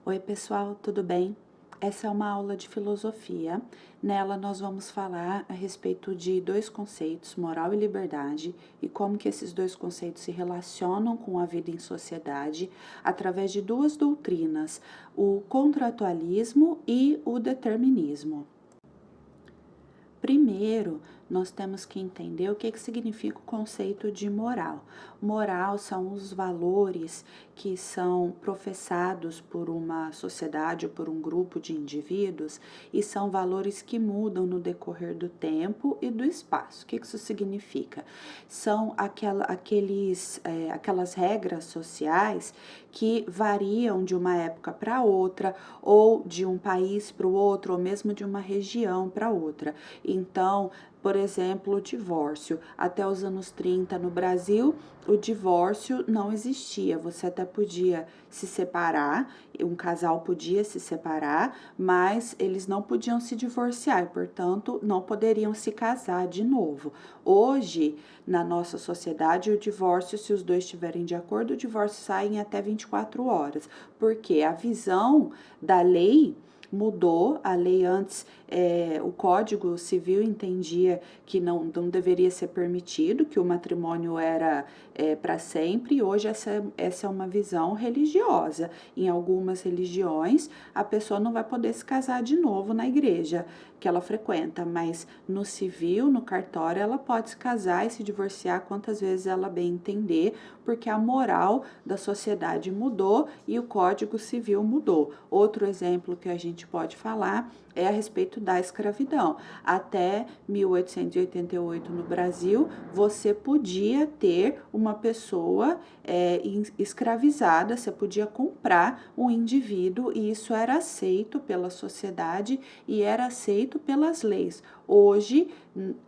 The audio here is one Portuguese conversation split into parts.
Oi, pessoal, tudo bem? Essa é uma aula de filosofia. Nela nós vamos falar a respeito de dois conceitos, moral e liberdade, e como que esses dois conceitos se relacionam com a vida em sociedade através de duas doutrinas, o contratualismo e o determinismo. Primeiro, nós temos que entender o que significa o conceito de moral. Moral são os valores que são professados por uma sociedade ou por um grupo de indivíduos e são valores que mudam no decorrer do tempo e do espaço. O que isso significa? São aquelas regras sociais que variam de uma época para outra, ou de um país para o outro, ou mesmo de uma região para outra. Então, por exemplo, o divórcio. Até os anos 30 no Brasil, o divórcio não existia. Você até podia se separar, um casal podia se separar, mas eles não podiam se divorciar e, portanto, não poderiam se casar de novo. Hoje, na nossa sociedade, o divórcio, se os dois estiverem de acordo, o divórcio sai em até 24 horas, porque a visão da lei mudou. A lei antes, o Código Civil entendia que não deveria ser permitido, que o matrimônio era para sempre, e hoje essa é uma visão religiosa. Em algumas religiões, a pessoa não vai poder se casar de novo na igreja que ela frequenta, mas no civil, no cartório, ela pode se casar e se divorciar quantas vezes ela bem entender, porque a moral da sociedade mudou e o Código Civil mudou. Outro exemplo que a gente pode falar é a respeito da escravidão. Até 1888 no Brasil, você podia ter uma pessoa escravizada, você podia comprar um indivíduo e isso era aceito pela sociedade e era aceito pelas leis. Hoje,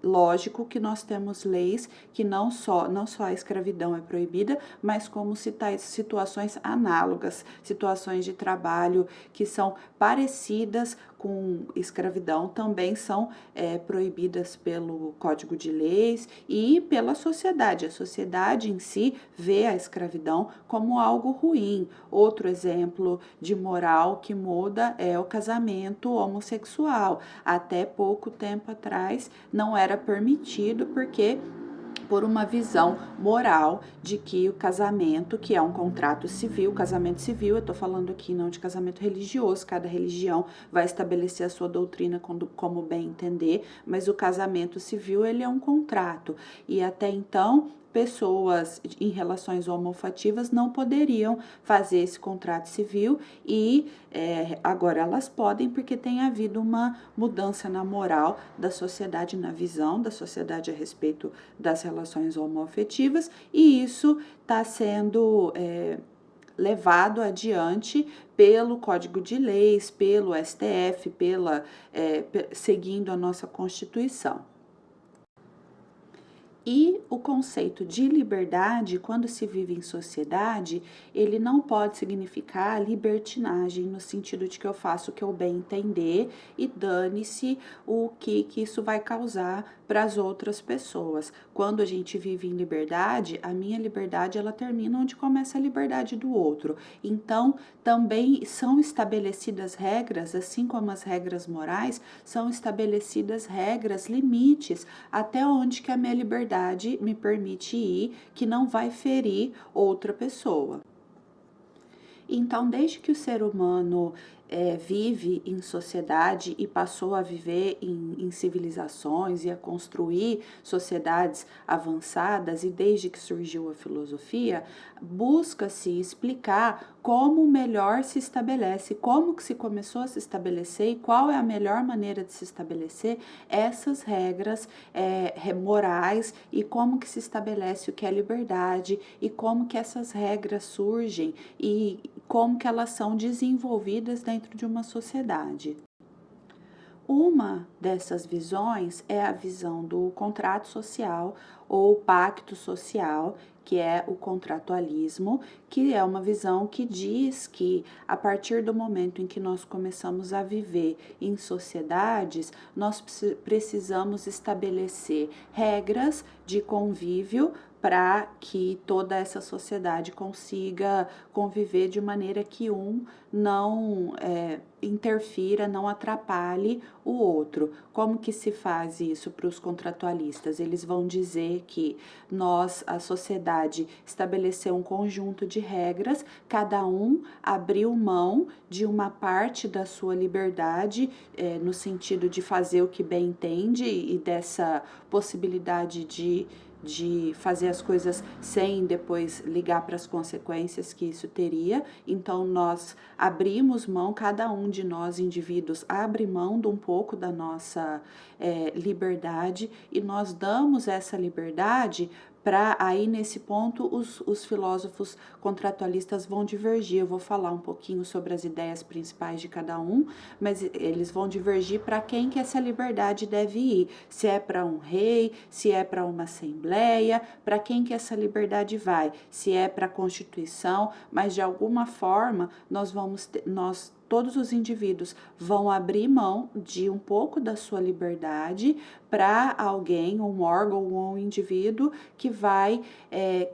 lógico que nós temos leis que não só a escravidão é proibida, mas como situações análogas, situações de trabalho que são parecidas com escravidão, também são proibidas pelo Código de Leis e pela sociedade. A sociedade em si vê a escravidão como algo ruim. Outro exemplo de moral que muda é o casamento homossexual. Até pouco tempo atrás não era permitido porque por uma visão moral de que o casamento, que é um contrato civil, casamento civil, eu estou falando aqui não de casamento religioso, cada religião vai estabelecer a sua doutrina como bem entender, mas o casamento civil, ele é um contrato, e até então pessoas em relações homoafetivas não poderiam fazer esse contrato civil e agora elas podem, porque tem havido uma mudança na moral da sociedade, na visão da sociedade a respeito das relações homoafetivas, e isso está sendo levado adiante pelo Código de Leis, pelo STF, seguindo a nossa Constituição. E o conceito de liberdade, quando se vive em sociedade, ele não pode significar libertinagem, no sentido de que eu faço o que eu bem entender e dane-se o que isso vai causar para as outras pessoas. Quando a gente vive em liberdade, a minha liberdade ela termina onde começa a liberdade do outro. Então, também são estabelecidas regras, assim como as regras morais, são estabelecidas regras, limites, até onde que a minha liberdade me permite ir, que não vai ferir outra pessoa. Então, desde que o ser humano vive em sociedade e passou a viver em civilizações e a construir sociedades avançadas, e desde que surgiu a filosofia, busca-se explicar como melhor se estabelece, como que se começou a se estabelecer e qual é a melhor maneira de se estabelecer essas regras morais, e como que se estabelece o que é liberdade e como que essas regras surgem e como que elas são desenvolvidas dentro de uma sociedade. Uma dessas visões é a visão do contrato social ou pacto social, que é o contratualismo, que é uma visão que diz que a partir do momento em que nós começamos a viver em sociedades, nós precisamos estabelecer regras de convívio para que toda essa sociedade consiga conviver de maneira que um não interfira, não atrapalhe o outro. Como que se faz isso para os contratualistas? Eles vão dizer que a sociedade, estabeleceu um conjunto de regras, cada um abriu mão de uma parte da sua liberdade, no sentido de fazer o que bem entende e dessa possibilidade de fazer as coisas sem depois ligar para as consequências que isso teria. Então, nós abrimos mão, cada um de nós, indivíduos, abre mão de um pouco da nossa liberdade e nós damos essa liberdade para aí nesse ponto os filósofos contratualistas vão divergir. Eu vou falar um pouquinho sobre as ideias principais de cada um, mas eles vão divergir para quem que essa liberdade deve ir. Se é para um rei, se é para uma assembleia, para quem que essa liberdade vai, se é para a Constituição, mas de alguma forma todos os indivíduos vão abrir mão de um pouco da sua liberdade para alguém, um órgão ou um indivíduo que vai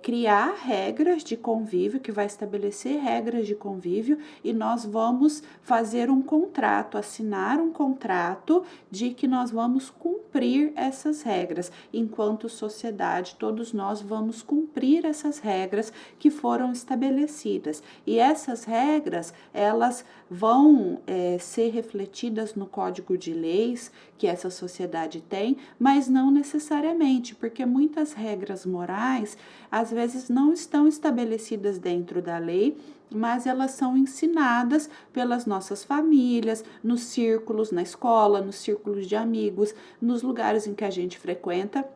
criar regras de convívio, que vai estabelecer regras de convívio e nós vamos fazer um contrato, assinar um contrato de que nós vamos cumprir essas regras. Enquanto sociedade, todos nós vamos cumprir essas regras que foram estabelecidas. E essas regras, elas vão ser refletidas no código de leis que essa sociedade tem, mas não necessariamente, porque muitas regras morais às vezes não estão estabelecidas dentro da lei, mas elas são ensinadas pelas nossas famílias, nos círculos, na escola, nos círculos de amigos, nos lugares em que a gente frequenta.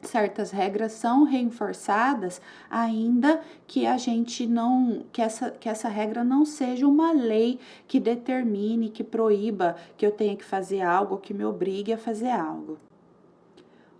Certas regras são reforçadas, ainda que a gente não, que essa regra não seja uma lei que determine, que proíba que eu tenha que fazer algo, que me obrigue a fazer algo.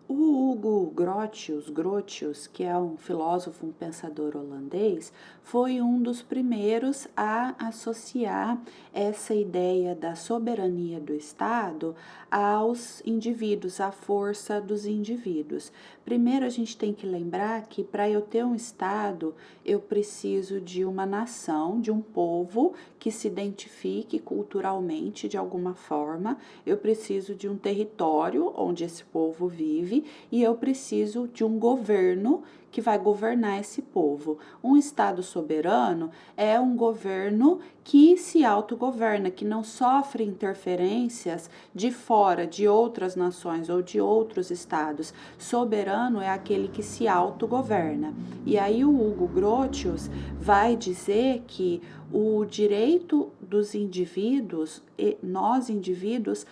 O Hugo Grotius, que é um filósofo, um pensador holandês, foi um dos primeiros a associar essa ideia da soberania do Estado aos indivíduos, à força dos indivíduos. Primeiro, a gente tem que lembrar que para eu ter um Estado, eu preciso de uma nação, de um povo que se identifique culturalmente de alguma forma, eu preciso de um território onde esse povo vive e eu preciso de um governo que vai governar esse povo. Um Estado soberano é um governo que se autogoverna, que não sofre interferências de fora, de outras nações ou de outros estados. Soberano é aquele que se autogoverna. E aí o Hugo Grotius vai dizer que o direito dos indivíduos, nós indivíduos,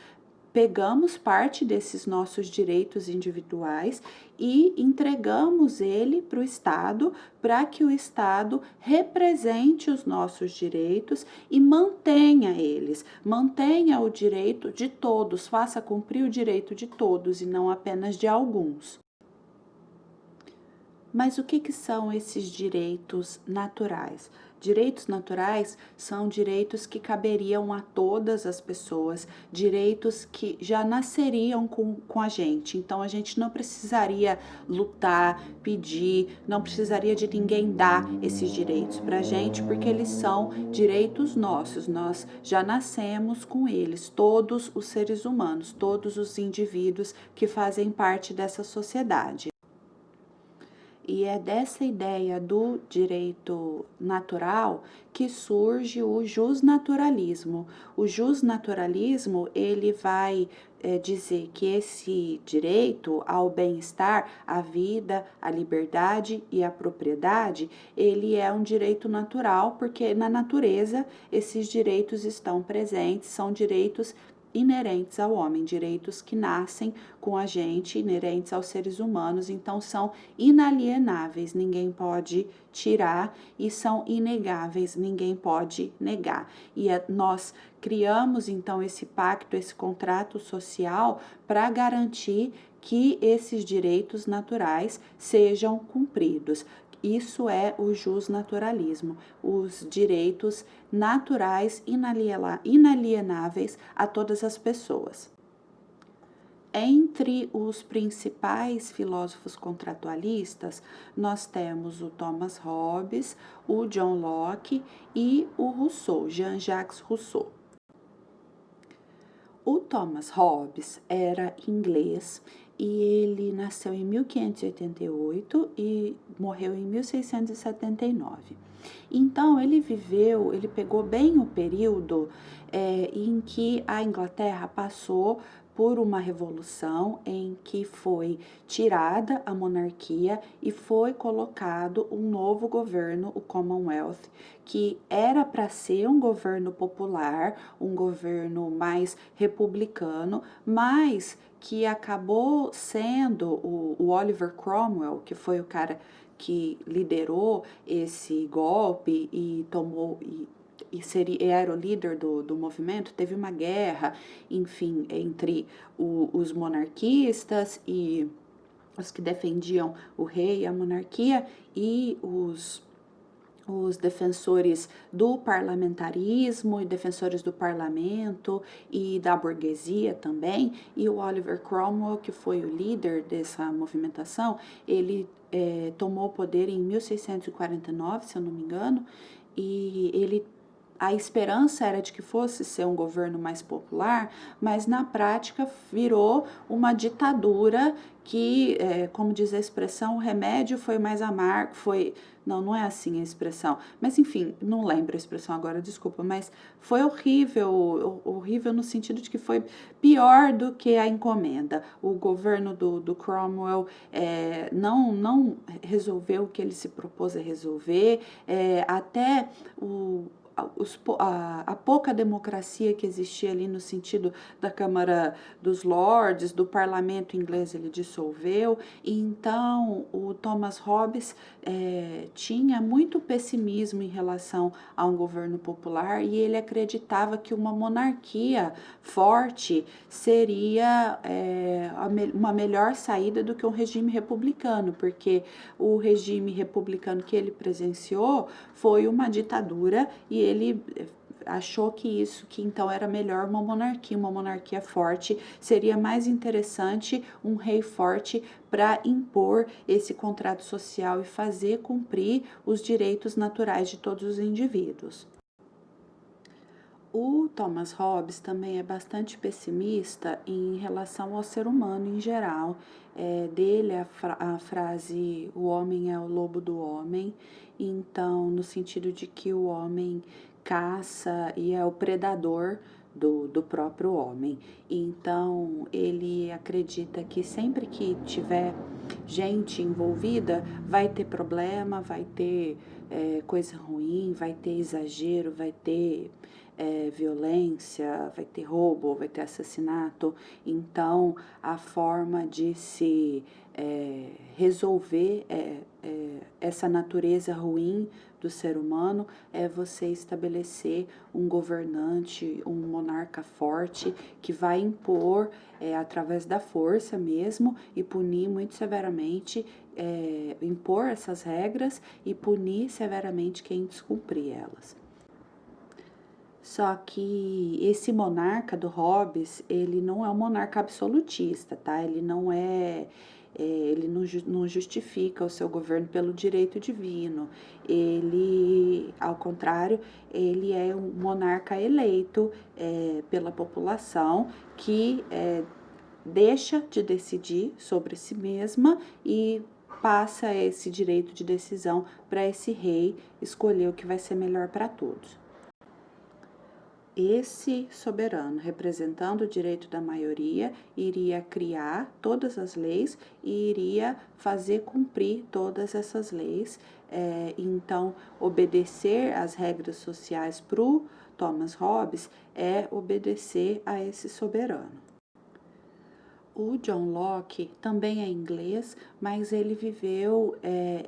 pegamos parte desses nossos direitos individuais e entregamos ele para o Estado, para que o Estado represente os nossos direitos e mantenha eles, mantenha o direito de todos, faça cumprir o direito de todos e não apenas de alguns. Mas o que são esses direitos naturais? Direitos naturais são direitos que caberiam a todas as pessoas, direitos que já nasceriam com a gente. Então, a gente não precisaria lutar, pedir, não precisaria de ninguém dar esses direitos para a gente, porque eles são direitos nossos. Nós já nascemos com eles, todos os seres humanos, todos os indivíduos que fazem parte dessa sociedade. E é dessa ideia do direito natural que surge o justnaturalismo. O justnaturalismo, ele vai dizer que esse direito ao bem-estar, à vida, à liberdade e à propriedade, ele é um direito natural, porque na natureza esses direitos estão presentes, são direitos inerentes ao homem, direitos que nascem com a gente, inerentes aos seres humanos, então são inalienáveis, ninguém pode tirar, e são inegáveis, ninguém pode negar. E nós criamos então esse pacto, esse contrato social para garantir que esses direitos naturais sejam cumpridos. Isso é o justnaturalismo, os direitos naturais inalienáveis a todas as pessoas. Entre os principais filósofos contratualistas, nós temos o Thomas Hobbes, o John Locke e o Rousseau, Jean-Jacques Rousseau. O Thomas Hobbes era inglês e ele nasceu em 1588 e morreu em 1679. Então, ele pegou bem o período em que a Inglaterra passou por uma revolução em que foi tirada a monarquia e foi colocado um novo governo, o Commonwealth, que era para ser um governo popular, um governo mais republicano, mas que acabou sendo o Oliver Cromwell, que foi o cara que liderou esse golpe e tomou era o líder do movimento. Teve uma guerra, enfim, entre os monarquistas e os que defendiam o rei e a monarquia e os defensores do parlamentarismo e defensores do parlamento e da burguesia também. E o Oliver Cromwell, que foi o líder dessa movimentação, ele tomou o poder em 1649, se eu não me engano, e a esperança era de que fosse ser um governo mais popular, mas na prática virou uma ditadura que, como diz a expressão, o remédio foi mais amargo, não é assim a expressão, mas enfim, não lembro a expressão agora, desculpa, mas foi horrível no sentido de que foi pior do que a encomenda. O governo do Cromwell não resolveu o que ele se propôs a resolver, até a pouca democracia que existia ali no sentido da Câmara dos Lordes, do parlamento inglês, ele dissolveu. Então o Thomas Hobbes tinha muito pessimismo em relação a um governo popular e ele acreditava que uma monarquia forte seria uma melhor saída do que um regime republicano, porque o regime republicano que ele presenciou foi uma ditadura e ele achou que então era melhor uma monarquia forte, seria mais interessante um rei forte para impor esse contrato social e fazer cumprir os direitos naturais de todos os indivíduos. O Thomas Hobbes também é bastante pessimista em relação ao ser humano em geral. Dele a frase "o homem é o lobo do homem", então, no sentido de que o homem caça e é o predador do próprio homem. Então, ele acredita que sempre que tiver gente envolvida, vai ter problema, vai ter coisa ruim, vai ter exagero, vai ter violência, vai ter roubo, vai ter assassinato. Então, a forma de se resolver essa natureza ruim do ser humano é você estabelecer um governante, um monarca forte que vai impor através da força mesmo e punir muito severamente, impor essas regras e punir severamente quem descumprir elas. Só que esse monarca do Hobbes, ele não é um monarca absolutista, tá? Ele não justifica o seu governo pelo direito divino. Ele, ao contrário, ele é um monarca eleito pela população que deixa de decidir sobre si mesma e passa esse direito de decisão para esse rei escolher o que vai ser melhor para todos. Esse soberano, representando o direito da maioria, iria criar todas as leis e iria fazer cumprir todas essas leis. Então, obedecer às regras sociais para o Thomas Hobbes é obedecer a esse soberano. O John Locke também é inglês, mas ele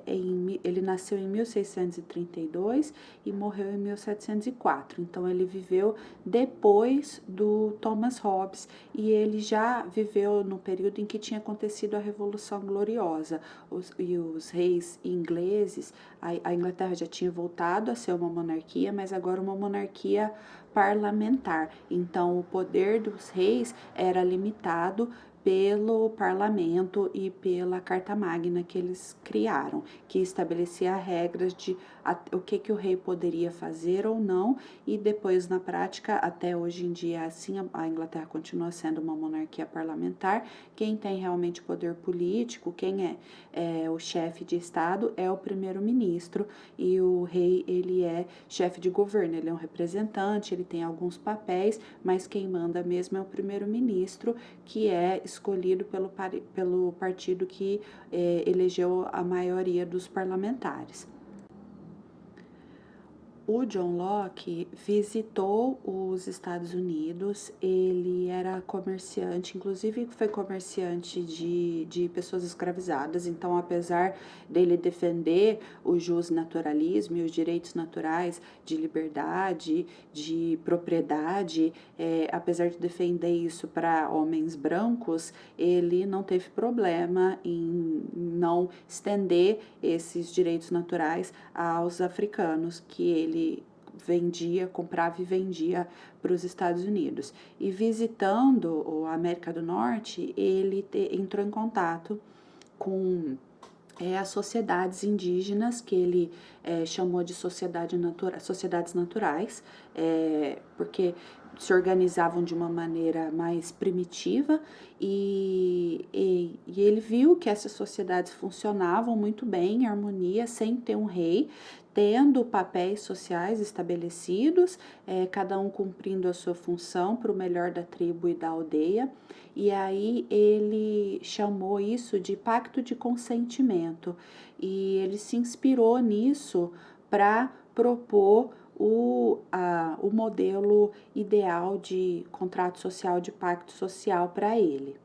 ele nasceu em 1632 e morreu em 1704. Então ele viveu depois do Thomas Hobbes e ele já viveu no período em que tinha acontecido a Revolução Gloriosa. Os reis ingleses, a Inglaterra já tinha voltado a ser uma monarquia, mas agora uma monarquia parlamentar. Então o poder dos reis era limitado pelo parlamento e pela Carta Magna que eles criaram, que estabelecia regras de o que o rei poderia fazer ou não, e depois na prática, até hoje em dia, assim, a Inglaterra continua sendo uma monarquia parlamentar. Quem tem realmente poder político, quem é o chefe de estado é o primeiro-ministro, e o rei, ele é chefe de governo, ele é um representante, ele tem alguns papéis, mas quem manda mesmo é o primeiro-ministro, que é escolhido pelo partido que elegeu a maioria dos parlamentares. O John Locke visitou os Estados Unidos, ele era comerciante, inclusive foi comerciante de pessoas escravizadas, então apesar dele defender o justnaturalismo e os direitos naturais de liberdade, de propriedade, apesar de defender isso para homens brancos, ele não teve problema em não estender esses direitos naturais aos africanos, que ele vendia, comprava e vendia para os Estados Unidos. E visitando a América do Norte, ele entrou em contato com as sociedades indígenas, que ele chamou de sociedades naturais, porque se organizavam de uma maneira mais primitiva, e ele viu que essas sociedades funcionavam muito bem, em harmonia, sem ter um rei, tendo papéis sociais estabelecidos, cada um cumprindo a sua função para o melhor da tribo e da aldeia. E aí ele chamou isso de pacto de consentimento, e ele se inspirou nisso para propor o modelo ideal de contrato social, de pacto social para ele.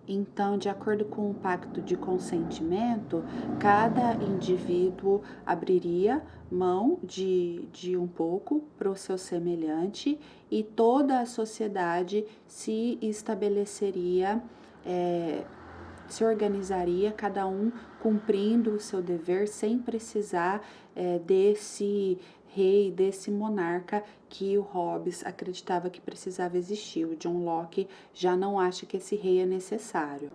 Então, de acordo com o pacto de consentimento, cada indivíduo abriria mão de um pouco para o seu semelhante, e toda a sociedade se estabeleceria, se organizaria, cada um cumprindo o seu dever, sem precisar desse rei, desse monarca que o Hobbes acreditava que precisava existir. O John Locke já não acha que esse rei é necessário.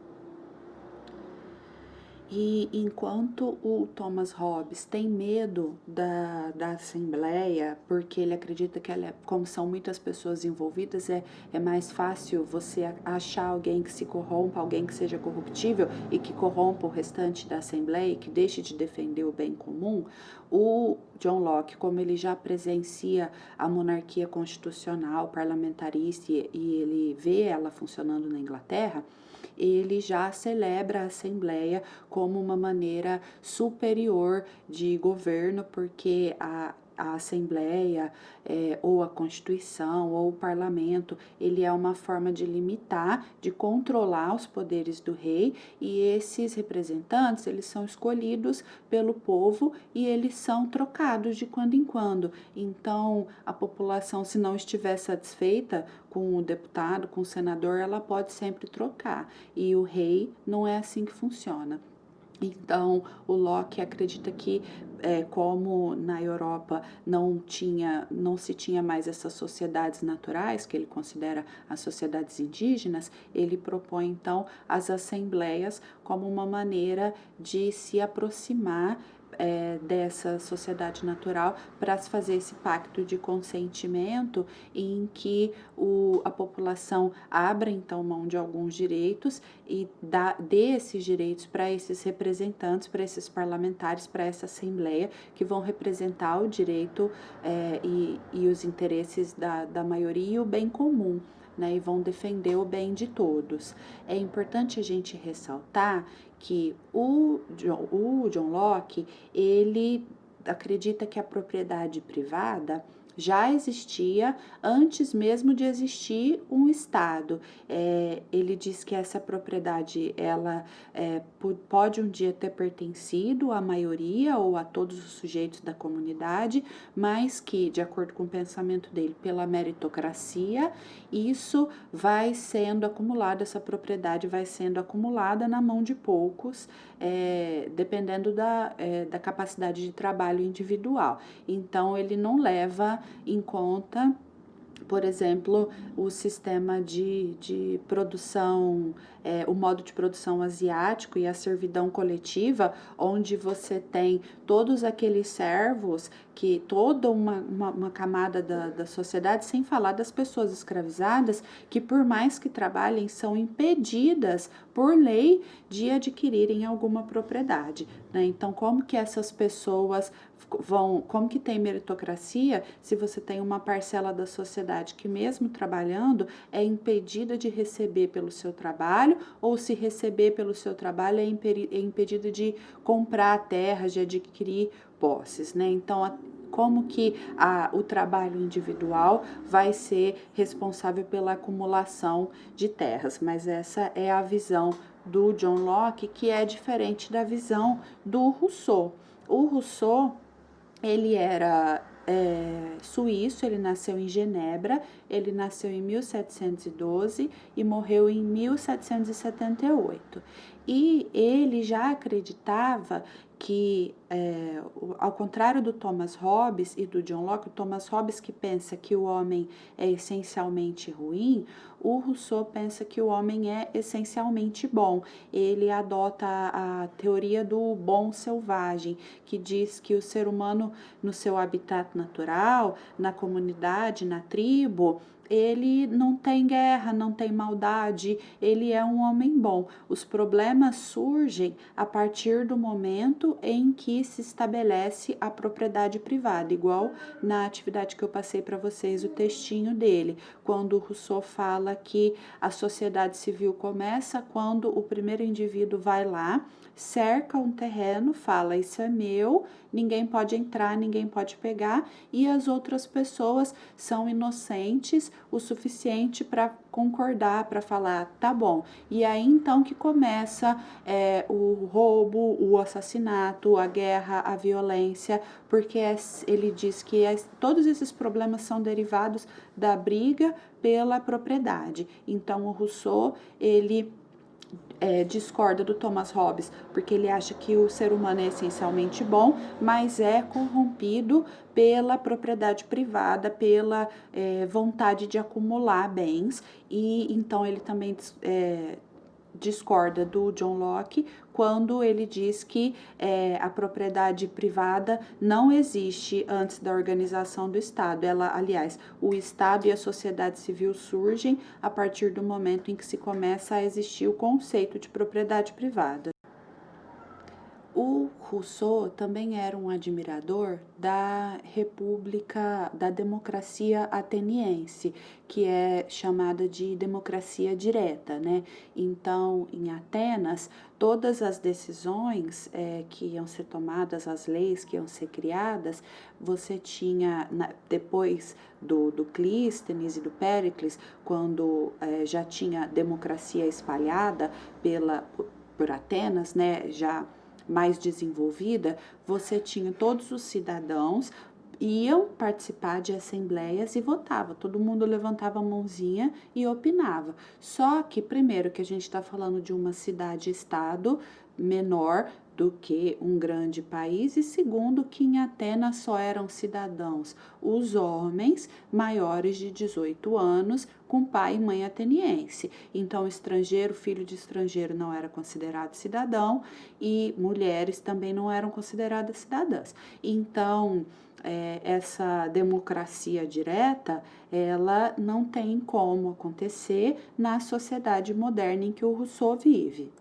E enquanto o Thomas Hobbes tem medo da Assembleia, porque ele acredita que como são muitas pessoas envolvidas, é mais fácil você achar alguém que se corrompa, alguém que seja corruptível e que corrompa o restante da Assembleia e que deixe de defender o bem comum. O John Locke, como ele já presencia a monarquia constitucional, parlamentarista, e ele vê ela funcionando na Inglaterra, ele já celebra a Assembleia como uma maneira superior de governo, porque a Assembleia, ou a Constituição, ou o Parlamento, ele é uma forma de limitar, de controlar os poderes do rei, e esses representantes, eles são escolhidos pelo povo e eles são trocados de quando em quando. Então, a população, se não estiver satisfeita com o deputado, com o senador, ela pode sempre trocar, e o rei não é assim que funciona. Então, o Locke acredita que, como na Europa não se tinha mais essas sociedades naturais, que ele considera as sociedades indígenas, ele propõe, então, as assembleias como uma maneira de se aproximar dessa sociedade natural, para se fazer esse pacto de consentimento, em que a população abra então mão de alguns direitos e dê esses direitos para esses representantes, para esses parlamentares, para essa Assembleia, que vão representar o direito e os interesses da maioria e o bem comum, né, e vão defender o bem de todos. É importante a gente ressaltar que o John Locke, ele acredita que a propriedade privada já existia antes mesmo de existir um Estado. Ele diz que essa propriedade, ela pode um dia ter pertencido à maioria ou a todos os sujeitos da comunidade, mas que, de acordo com o pensamento dele, pela meritocracia, isso vai sendo acumulado, essa propriedade vai sendo acumulada na mão de poucos, dependendo da capacidade de trabalho individual. Então, ele não leva em conta por exemplo, o sistema de produção, o modo de produção asiático e a servidão coletiva, onde você tem todos aqueles servos, que toda uma camada da sociedade, sem falar das pessoas escravizadas, que por mais que trabalhem, são impedidas por lei de adquirirem alguma propriedade, né? Então, como que essas pessoas como que tem meritocracia se você tem uma parcela da sociedade que, mesmo trabalhando, é impedida de receber pelo seu trabalho, ou se receber pelo seu trabalho é impedida de comprar terras, de adquirir posses, né? Então, como que o trabalho individual vai ser responsável pela acumulação de terras? Mas essa é a visão do John Locke, que é diferente da visão do Rousseau. O Rousseau, ele era suíço, ele nasceu em Genebra, ele nasceu em 1712 e morreu em 1778. E ele já acreditava que, ao contrário do Thomas Hobbes e do John Locke, o Thomas Hobbes, que pensa que o homem é essencialmente ruim, o Rousseau pensa que o homem é essencialmente bom. Ele adota a teoria do bom selvagem, que diz que o ser humano, no seu habitat natural, na comunidade, na tribo, ele não tem guerra, não tem maldade, ele é um homem bom. Os problemas surgem a partir do momento em que se estabelece a propriedade privada, igual na atividade que eu passei para vocês, o textinho dele, quando o Rousseau fala que a sociedade civil começa quando o primeiro indivíduo vai lá, cerca um terreno, fala: isso é meu, ninguém pode entrar, ninguém pode pegar, e as outras pessoas são inocentes o suficiente para concordar, para falar: tá bom. E aí então que começa o roubo, o assassinato, a guerra, a violência, porque ele diz que todos esses problemas são derivados da briga pela propriedade. Então o Rousseau, ele discorda do Thomas Hobbes, porque ele acha que o ser humano é essencialmente bom, mas é corrompido pela propriedade privada, pela vontade de acumular bens, e então ele também discorda do John Locke quando ele diz que a propriedade privada não existe antes da organização do Estado. Aliás, o Estado e a sociedade civil surgem a partir do momento em que se começa a existir o conceito de propriedade privada. O Rousseau também era um admirador da República, da democracia ateniense, que é chamada de democracia direta, né? Então, em Atenas, todas as decisões que iam ser tomadas, as leis que iam ser criadas, você tinha, depois do Clístenes e do Péricles, quando já tinha democracia espalhada por Atenas, né? Já mais desenvolvida, você tinha todos os cidadãos iam participar de assembleias e votava. Todo mundo levantava a mãozinha e opinava. Só que, primeiro, que a gente está falando de uma cidade-estado menor do que um grande país, e segundo, que em Atenas só eram cidadãos os homens maiores de 18 anos, com pai e mãe ateniense. Então, estrangeiro, filho de estrangeiro não era considerado cidadão, e mulheres também não eram consideradas cidadãs. Então, essa democracia direta, ela não tem como acontecer na sociedade moderna em que o Rousseau vive.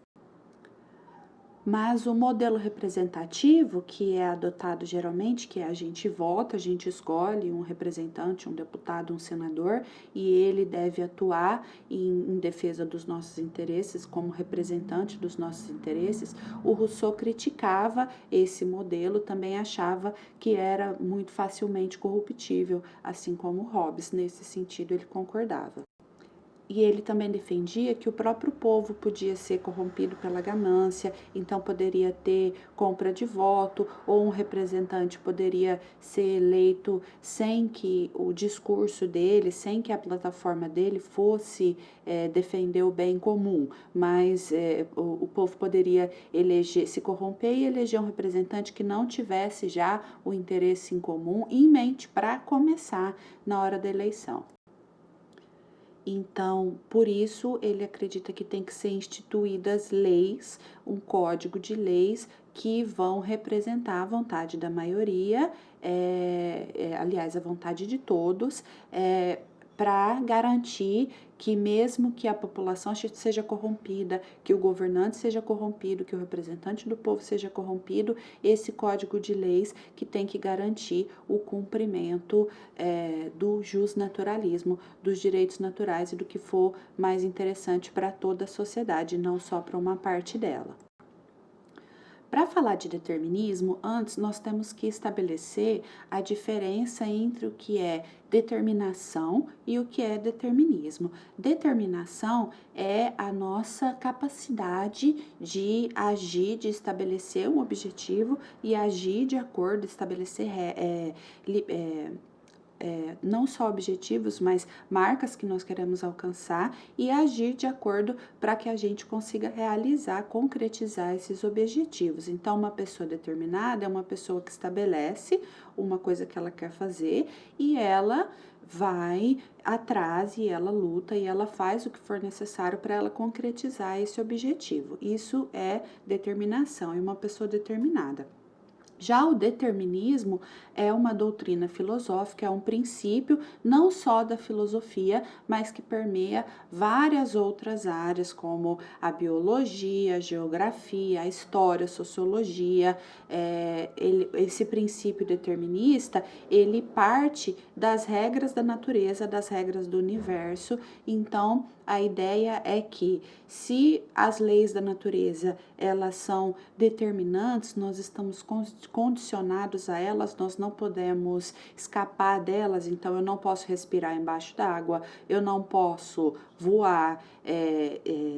Mas o modelo representativo, que é adotado geralmente, que é a gente vota, a gente escolhe um representante, um deputado, um senador, e ele deve atuar em defesa dos nossos interesses, como representante dos nossos interesses, o Rousseau criticava esse modelo, também achava que era muito facilmente corruptível, assim como Hobbes, nesse sentido ele concordava. E ele também defendia que o próprio povo podia ser corrompido pela ganância, então poderia ter compra de voto, ou um representante poderia ser eleito sem que o discurso dele, sem que a plataforma dele fosse defender o bem comum, mas o povo poderia se corromper e eleger um representante que não tivesse já o interesse em comum em mente para começar na hora da eleição. Então, por isso, ele acredita que tem que ser instituídas leis, um código de leis que vão representar a vontade da maioria, aliás, a vontade de todos, para garantir que mesmo que a população seja corrompida, que o governante seja corrompido, que o representante do povo seja corrompido, esse código de leis que tem que garantir o cumprimento do justnaturalismo, dos direitos naturais e do que for mais interessante para toda a sociedade, não só para uma parte dela. Para falar de determinismo, antes nós temos que estabelecer a diferença entre o que é determinação e o que é determinismo. Determinação é a nossa capacidade de agir, de estabelecer um objetivo e agir de acordo, estabelecer não só objetivos, mas marcas que nós queremos alcançar e agir de acordo para que a gente consiga realizar, concretizar esses objetivos. Então, uma pessoa determinada é uma pessoa que estabelece uma coisa que ela quer fazer e ela vai atrás e ela luta e ela faz o que for necessário para ela concretizar esse objetivo. Isso é determinação, é uma pessoa determinada. Já o determinismo é uma doutrina filosófica, é um princípio não só da filosofia, mas que permeia várias outras áreas, como a biologia, a geografia, a história, a sociologia. Esse princípio determinista, ele parte das regras da natureza, das regras do universo. Então, a ideia é que se as leis da natureza, elas são determinantes, nós estamos condicionados a elas, nós não podemos escapar delas, então eu não posso respirar embaixo d'água, eu não posso voar,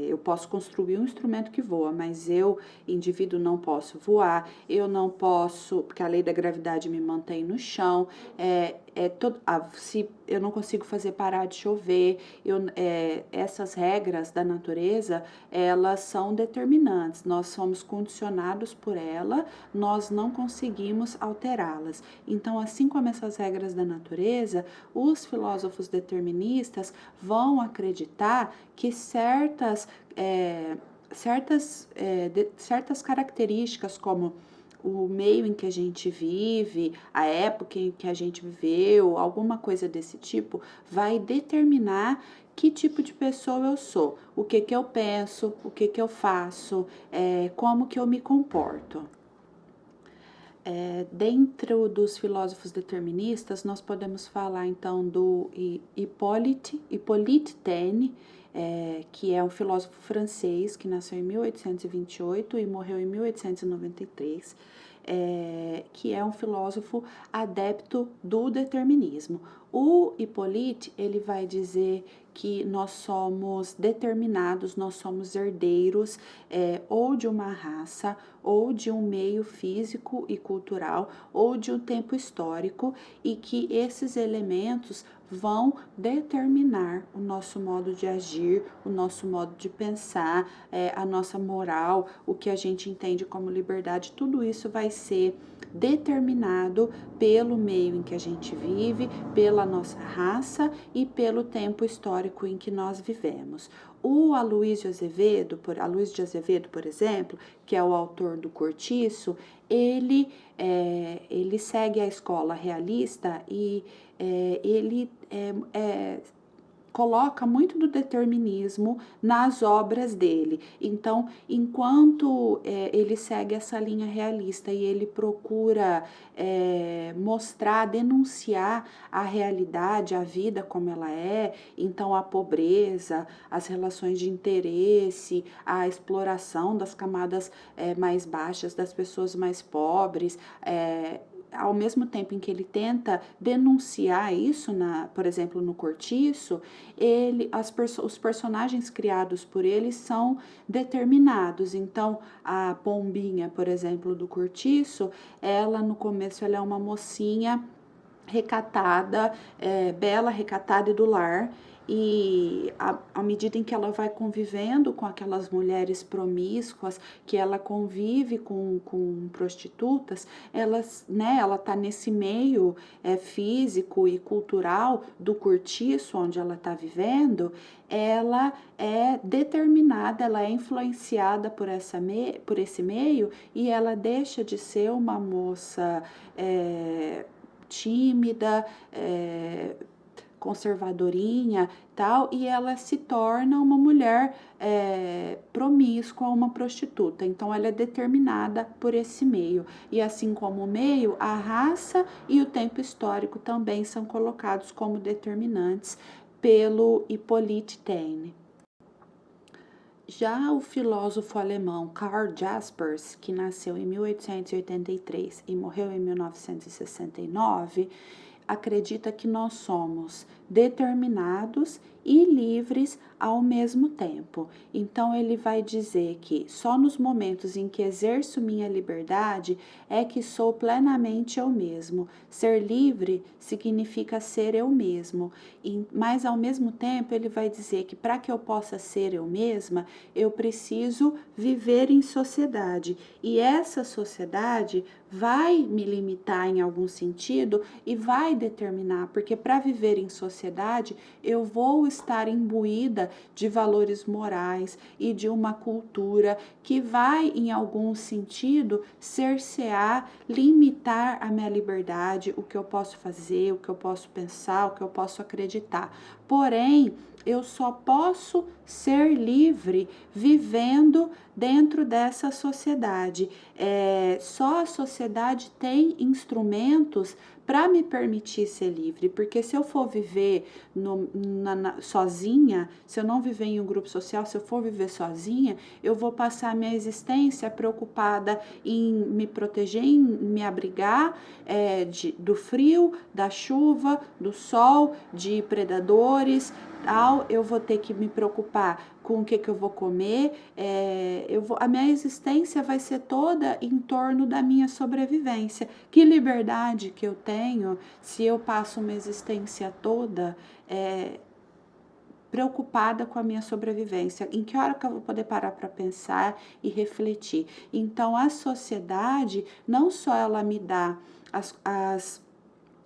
eu posso construir um instrumento que voa, mas eu, indivíduo, não posso voar, eu não posso, porque a lei da gravidade me mantém no chão, se eu não consigo fazer parar de chover, essas regras da natureza, elas são determinantes, nós somos condicionados por ela, nós não conseguimos alterá-las. Então, assim como essas regras da natureza, os filósofos deterministas vão acreditar que certas características, como o meio em que a gente vive, a época em que a gente viveu, alguma coisa desse tipo, vai determinar que tipo de pessoa eu sou, o que eu penso, o que eu faço, como que eu me comporto. Dentro dos filósofos deterministas, nós podemos falar então do Hippolyte Taine, que é um filósofo francês que nasceu em 1828 e morreu em 1893, que é um filósofo adepto do determinismo. O Hippolyte, ele vai dizer que nós somos determinados, nós somos herdeiros ou de uma raça, ou de um meio físico e cultural, ou de um tempo histórico, e que esses elementos vão determinar o nosso modo de agir, o nosso modo de pensar, a nossa moral, o que a gente entende como liberdade, tudo isso vai ser determinado pelo meio em que a gente vive, pela nossa raça e pelo tempo histórico em que nós vivemos. O Aloysio de Azevedo, por exemplo, que é o autor do Cortiço, ele segue a escola realista e ele coloca muito do determinismo nas obras dele. Então, enquanto ele segue essa linha realista e ele procura mostrar, denunciar a realidade, a vida como ela é, então a pobreza, as relações de interesse, a exploração das camadas mais baixas, das pessoas mais pobres, ao mesmo tempo em que ele tenta denunciar isso, por exemplo, no Cortiço, os personagens criados por ele são determinados. Então, a Pombinha, por exemplo, do Cortiço, ela no começo ela é uma mocinha recatada, bela, recatada e do lar, e à medida em que ela vai convivendo com aquelas mulheres promíscuas, que ela convive com prostitutas, ela tá nesse meio físico e cultural do cortiço onde ela está vivendo, ela é determinada, ela é influenciada por esse meio e ela deixa de ser uma moça tímida, conservadorinha, tal, e ela se torna uma mulher promíscua, uma prostituta. Então, ela é determinada por esse meio. E assim como o meio, a raça e o tempo histórico também são colocados como determinantes pelo Hippolyte Taine. Já o filósofo alemão Karl Jaspers, que nasceu em 1883 e morreu em 1969, acredita que nós somos determinados e livres ao mesmo tempo. Então, ele vai dizer que só nos momentos em que exerço minha liberdade é que sou plenamente eu mesmo. Ser livre significa ser eu mesmo, mas ao mesmo tempo ele vai dizer que para que eu possa ser eu mesma, eu preciso viver em sociedade, e essa sociedade vai me limitar em algum sentido e vai determinar, porque para viver em sociedade eu vou estar imbuída de valores morais e de uma cultura que vai, em algum sentido, cercear, limitar a minha liberdade, o que eu posso fazer, o que eu posso pensar, o que eu posso acreditar. Porém, eu só posso ser livre vivendo dentro dessa sociedade. Só a sociedade tem instrumentos para me permitir ser livre, porque se eu for viver sozinha, se eu não viver em um grupo social, se eu for viver sozinha, eu vou passar minha existência preocupada em me proteger, em me abrigar do frio, da chuva, do sol, de predadores, tal. Eu vou ter que me preocupar com o que eu vou comer, a minha existência vai ser toda em torno da minha sobrevivência. Que liberdade que eu tenho se eu passo uma existência toda preocupada com a minha sobrevivência? Em que hora que eu vou poder parar para pensar e refletir? Então, a sociedade, não só ela me dá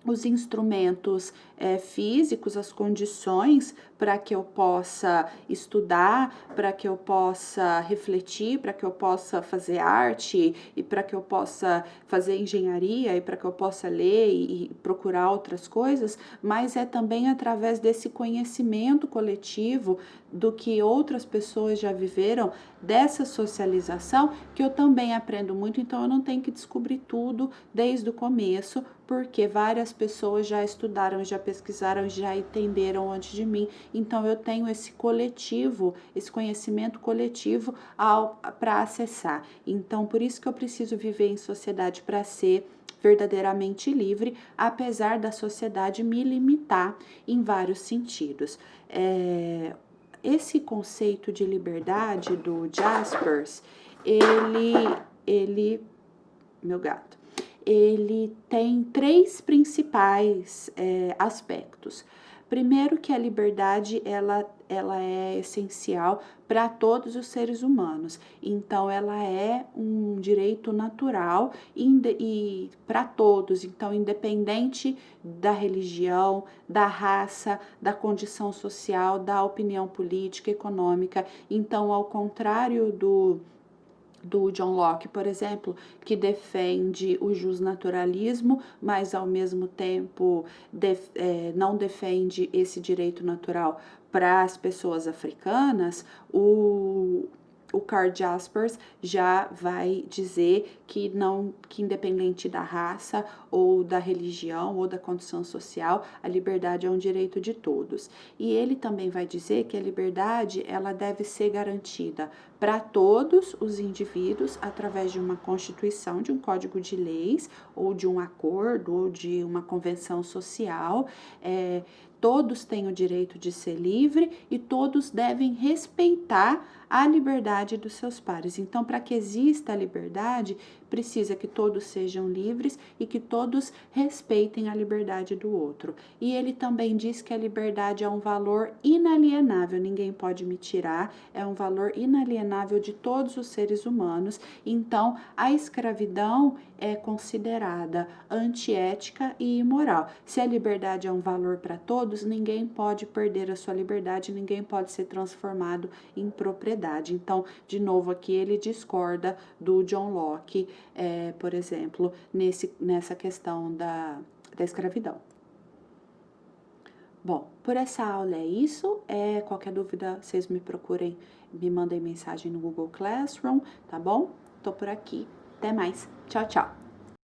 os instrumentos físicos, as condições para que eu possa estudar, para que eu possa refletir, para que eu possa fazer arte e para que eu possa fazer engenharia e para que eu possa ler e procurar outras coisas, mas é também através desse conhecimento coletivo do que outras pessoas já viveram, dessa socialização, que eu também aprendo muito. Então, eu não tenho que descobrir tudo desde o começo, porque várias pessoas já estudaram, já pesquisaram, já entenderam antes de mim. Então, eu tenho esse coletivo, esse conhecimento coletivo para acessar. Então, por isso que eu preciso viver em sociedade para ser verdadeiramente livre, apesar da sociedade me limitar em vários sentidos. Esse conceito de liberdade do Jaspers, meu gato, ele tem três principais aspectos. Primeiro, que a liberdade ela é essencial para todos os seres humanos. Então, ela é um direito natural e para todos. Então, independente da religião, da raça, da condição social, da opinião política, econômica. Então, ao contrário do John Locke, por exemplo, que defende o justnaturalismo, mas ao mesmo tempo não defende esse direito natural para as pessoas africanas, o Karl Jaspers já vai dizer que independente da raça ou da religião ou da condição social, a liberdade é um direito de todos. E ele também vai dizer que a liberdade ela deve ser garantida para todos os indivíduos através de uma constituição, de um código de leis ou de um acordo ou de uma convenção social. todos têm o direito de ser livre e todos devem respeitar a liberdade dos seus pares. Então, para que exista a liberdade, precisa que todos sejam livres e que todos respeitem a liberdade do outro. E ele também diz que a liberdade é um valor inalienável, ninguém pode me tirar, é um valor inalienável de todos os seres humanos. Então, a escravidão é considerada antiética e imoral. Se a liberdade é um valor para todos, ninguém pode perder a sua liberdade, ninguém pode ser transformado em propriedade. Então, de novo, aqui ele discorda do John Locke, por exemplo, nessa questão da escravidão. Bom, por essa aula é isso. Qualquer dúvida, vocês me procurem, me mandem mensagem no Google Classroom, tá bom? Tô por aqui. Até mais. Tchau, tchau.